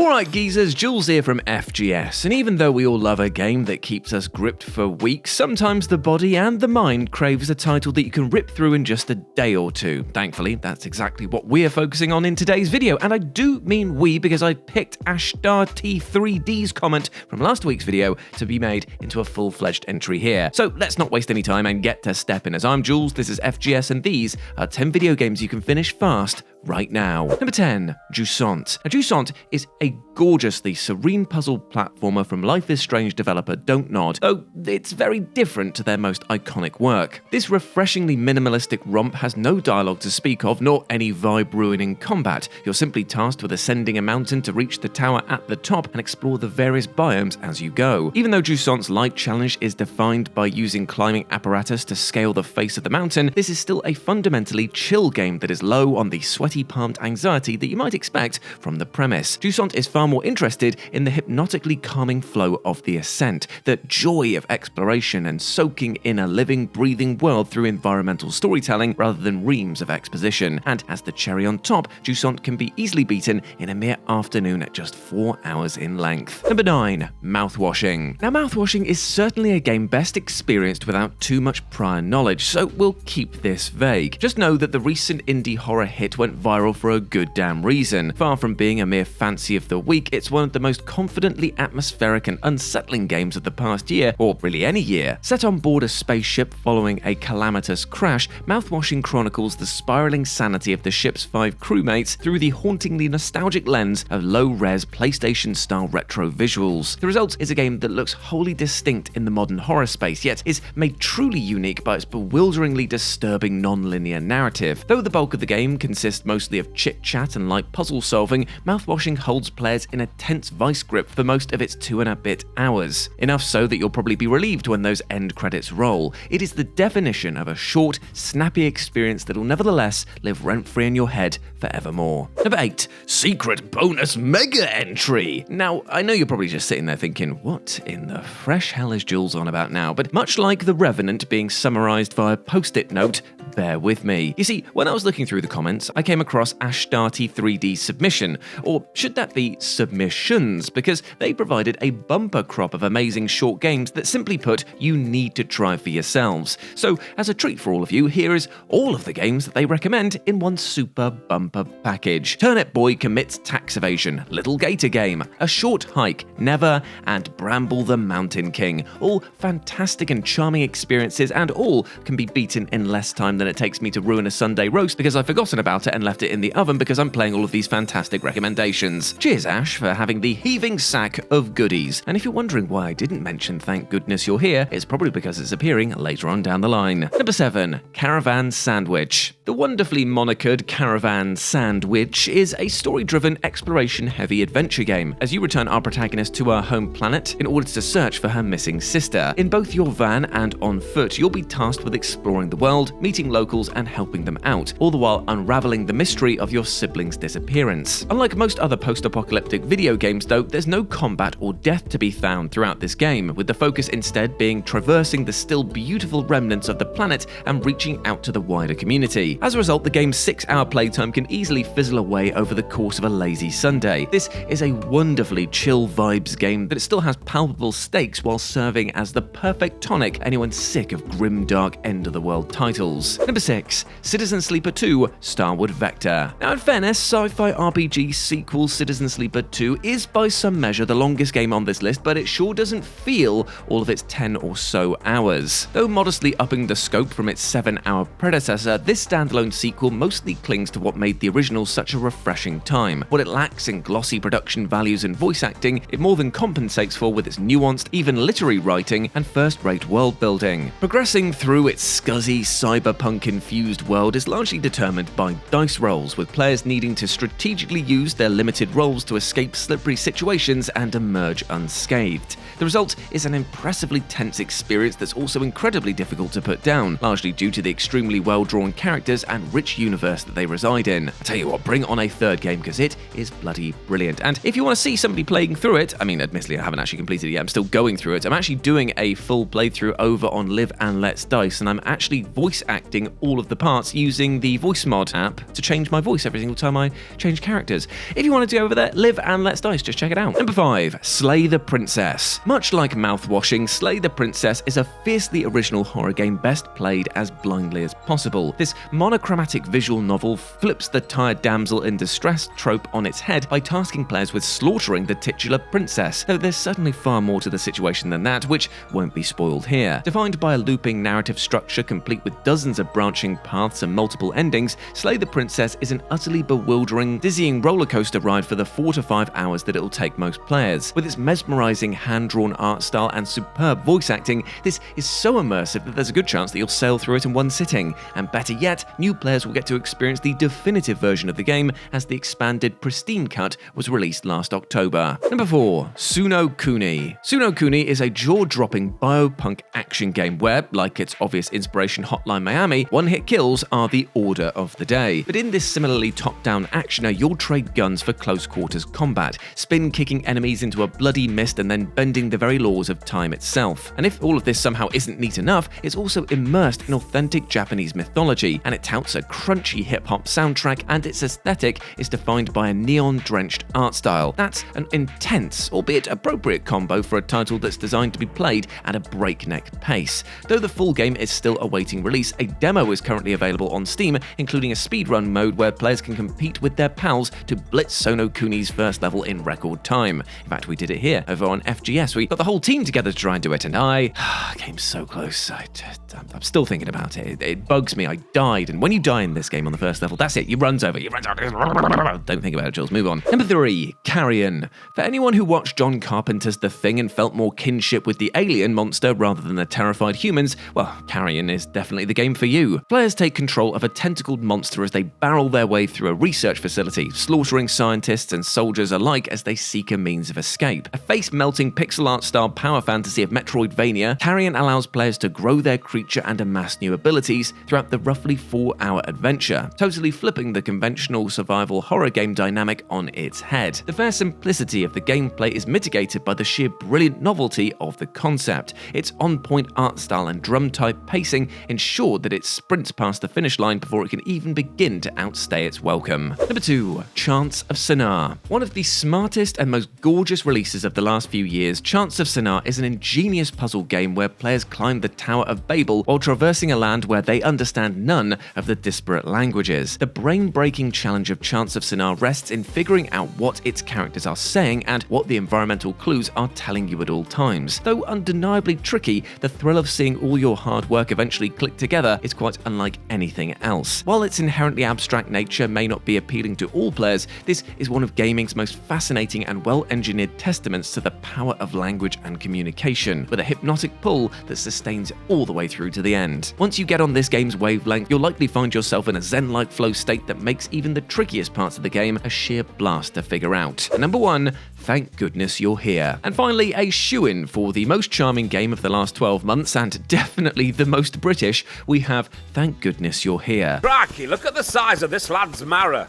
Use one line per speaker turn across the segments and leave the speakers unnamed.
Alright geezers, Jules here from FGS, and even though we all love a game that keeps us gripped for weeks, sometimes the body and the mind craves a title that you can rip through in just a day or two. Thankfully, that's exactly what we're focusing on in today's video, and I do mean we because I picked T3D's comment from last week's video to be made into a full-fledged entry here. So let's not waste any time and get to stepping. As I'm Jules, this is FGS, and these are 10 video games you can finish fast right now. Number 10, Jusant. Now, Jusant is a gorgeously serene puzzle platformer from Life is Strange developer Don't Nod, though it's very different to their most iconic work. This refreshingly minimalistic romp has no dialogue to speak of, nor any vibe-ruining combat. You're simply tasked with ascending a mountain to reach the tower at the top and explore the various biomes as you go. Even though Jusant's light challenge is defined by using climbing apparatus to scale the face of the mountain, this is still a fundamentally chill game that is low on the sweaty palmed anxiety that you might expect from the premise. Jusant is far more interested in the hypnotically calming flow of the ascent, the joy of exploration and soaking in a living, breathing world through environmental storytelling rather than reams of exposition. And as the cherry on top, Jusant can be easily beaten in a mere afternoon at just 4 hours in length. Number 9, Mouthwashing. Now, Mouthwashing is certainly a game best experienced without too much prior knowledge, so we'll keep this vague. Just know that the recent indie horror hit went viral for a good damn reason. Far from being a mere fancy of the week, it's one of the most confidently atmospheric and unsettling games of the past year, or really any year. Set on board a spaceship following a calamitous crash, Mouthwashing chronicles the spiraling sanity of the ship's 5 crewmates through the hauntingly nostalgic lens of low-res PlayStation-style retro visuals. The result is a game that looks wholly distinct in the modern horror space, yet is made truly unique by its bewilderingly disturbing non-linear narrative. Though the bulk of the game consists mostly of chit-chat and light puzzle solving, Mouthwashing holds players in a tense vice grip for most of its 2.5 hours. Enough so that you'll probably be relieved when those end credits roll. It is the definition of a short, snappy experience that'll nevertheless live rent-free in your head forevermore. Number 8, Secret Bonus Mega Entry. Now, I know you're probably just sitting there thinking, what in the fresh hell is Jules on about now? But much like The Revenant being summarized via post-it note, bear with me. You see, when I was looking through the comments, I came across T3D's submission, or should that be submissions, because they provided a bumper crop of amazing short games that, simply put, you need to try for yourselves. So, as a treat for all of you, here is all of the games that they recommend in one super bumper package. Turnip Boy Commits Tax Evasion, Little Gator Game, A Short Hike, Never, and Bramble the Mountain King. All fantastic and charming experiences, and all can be beaten in less time than it takes me to ruin a Sunday roast because I've forgotten about it and left it in the oven because I'm playing all of these fantastic recommendations. Cheers, Ash, for having the heaving sack of goodies. And if you're wondering why I didn't mention Thank Goodness You're Here, it's probably because it's appearing later on down the line. Number 7, Caravan SandWitch. The wonderfully monikered Caravan SandWitch is a story-driven, exploration-heavy adventure game as you return our protagonist to her home planet in order to search for her missing sister. In both your van and on foot, you'll be tasked with exploring the world, meeting locals and helping them out, all the while unraveling the mystery of your siblings' disappearance. Unlike most other post-apocalyptic video games though, there's no combat or death to be found throughout this game, with the focus instead being traversing the still beautiful remnants of the planet and reaching out to the wider community. As a result, the game's 6-hour playtime can easily fizzle away over the course of a lazy Sunday. This is a wonderfully chill vibes game that still has palpable stakes while serving as the perfect tonic anyone sick of grim dark end-of-the-world titles. Number 6, Citizen Sleeper 2 Starward Vector. Now, in fairness, sci-fi RPG sequel Citizen Sleeper 2 is by some measure the longest game on this list, but it sure doesn't feel all of its 10 or so hours. Though modestly upping the scope from its 7-hour predecessor, this standalone sequel mostly clings to what made the original such a refreshing time. What it lacks in glossy production values and voice acting, it more than compensates for with its nuanced, even literary writing and first-rate world building. Progressing through its scuzzy, cyberpunk-infused world is largely determined by dice rolls, with players needing to strategically use their limited rolls to escape slippery situations and emerge unscathed. The result is an impressively tense experience that's also incredibly difficult to put down, largely due to the extremely well-drawn character characters and rich universe that they reside in. I tell you what, bring on a third game because it is bloody brilliant. And if you want to see somebody playing through it, I mean, admittedly, I haven't actually completed it yet. I'm still going through it. I'm actually doing a full playthrough over on Live and Let's Dice, and I'm actually voice acting all of the parts using the voice mod app to change my voice every single time I change characters. If you want to do over there, Live and Let's Dice, just check it out. Number 5, Slay the Princess. Much like Mouthwashing, Slay the Princess is a fiercely original horror game best played as blindly as possible. This monochromatic visual novel flips the tired damsel in distress trope on its head by tasking players with slaughtering the titular princess, though there's certainly far more to the situation than that, which won't be spoiled here. Defined by a looping narrative structure complete with dozens of branching paths and multiple endings, Slay the Princess is an utterly bewildering, dizzying rollercoaster ride for the 4 to 5 hours that it'll take most players. With its mesmerizing hand-drawn art style and superb voice acting, this is so immersive that there's a good chance that you'll sail through it in one sitting. And better yet, new players will get to experience the definitive version of the game as the expanded pristine cut was released last October. Number 4, Sonokuni. Sonokuni is a jaw-dropping biopunk action game where, like its obvious inspiration Hotline Miami, one-hit kills are the order of the day. But in this similarly top-down actioner, you'll trade guns for close-quarters combat, spin-kicking enemies into a bloody mist and then bending the very laws of time itself. And if all of this somehow isn't neat enough, it's also immersed in authentic Japanese mythology, and it touts a crunchy hip-hop soundtrack, and its aesthetic is defined by a neon-drenched art style. That's an intense, albeit appropriate combo for a title that's designed to be played at a breakneck pace. Though the full game is still awaiting release, a demo is currently available on Steam, including a speedrun mode where players can compete with their pals to blitz Sonokuni's first level in record time. In fact, we did it here over on FGS. We got the whole team together to try and do it, and I came so close. I'm still thinking about it. It bugs me. I died, and when you die in this game on the first level, that's it. You runs over. Don't think about it, Jules. Move on. Number 3, Carrion. For anyone who watched John Carpenter's The Thing and felt more kinship with the alien monster rather than the terrified humans, well, Carrion is definitely the game for you. Players take control of a tentacled monster as they barrel their way through a research facility, slaughtering scientists and soldiers alike as they seek a means of escape. A face-melting pixel art style power fantasy of Metroidvania, Carrion allows players to grow their creature and amass new abilities throughout the roughly 4-hour adventure, totally flipping the conventional survival horror game dynamic on its head. The fair simplicity of the gameplay is mitigated by the sheer brilliant novelty of the concept. Its on-point art style and drum-type pacing ensure that it sprints past the finish line before it can even begin to outstay its welcome. Number 2, Chants of Sennaar. One of the smartest and most gorgeous releases of the last few years, Chants of Sennaar is an ingenious puzzle game where players climb the Tower of Babel while traversing a land where they understand none of the disparate languages. The brain-breaking challenge of Chants of Sennaar rests in figuring out what its characters are saying and what the environmental clues are telling you at all times. Though undeniably tricky, the thrill of seeing all your hard work eventually click together is quite unlike anything else. While its inherently abstract nature may not be appealing to all players, this is one of gaming's most fascinating and well-engineered testaments to the power of language and communication, with a hypnotic pull that sustains all the way through to the end. Once you get on this game's wavelength, you'll likely find yourself in a zen-like flow state that makes even the trickiest parts of the game a sheer blast to figure out. And number 1, Thank Goodness You're Here. And finally, a shoo-in for the most charming game of the last 12 months, and definitely the most British, we have Thank Goodness You're Here.
Crikey, look at the size of this lad's marrow.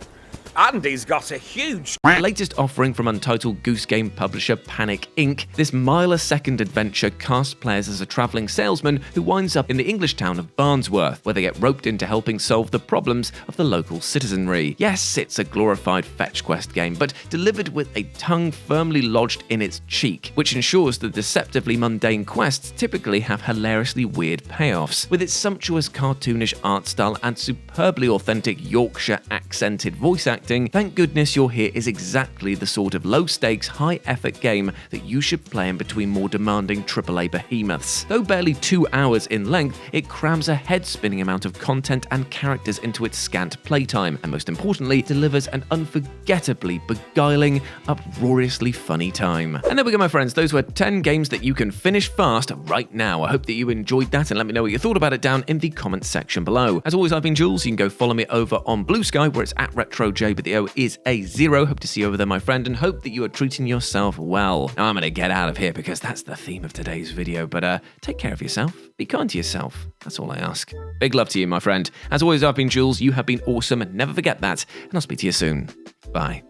And he's got a huge...
The latest offering from untitled goose game publisher Panic Inc., this mile-a-second adventure casts players as a travelling salesman who winds up in the English town of Barnsworth, where they get roped into helping solve the problems of the local citizenry. Yes, it's a glorified fetch quest game, but delivered with a tongue firmly lodged in its cheek, which ensures the deceptively mundane quests typically have hilariously weird payoffs. With its sumptuous cartoonish art style and superbly authentic Yorkshire accented voice acting, Thank Goodness You're Here is exactly the sort of low-stakes, high-effort game that you should play in between more demanding AAA behemoths. Though barely 2 hours in length, it crams a head-spinning amount of content and characters into its scant playtime, and most importantly, delivers an unforgettably beguiling, uproariously funny time. And there we go, my friends. Those were 10 games that you can finish fast right now. I hope that you enjoyed that, and let me know what you thought about it down in the comments section below. As always, I've been Jules. You can go follow me over on Blue Sky, where it's at RetroJ today, but the O is a 0. Hope to see you over there, my friend, and hope that you are treating yourself well. Now, I'm going to get out of here because that's the theme of today's video, but take care of yourself. Be kind to yourself. That's all I ask. Big love to you, my friend. As always, I've been Jules. You have been awesome, and never forget that, and I'll speak to you soon. Bye.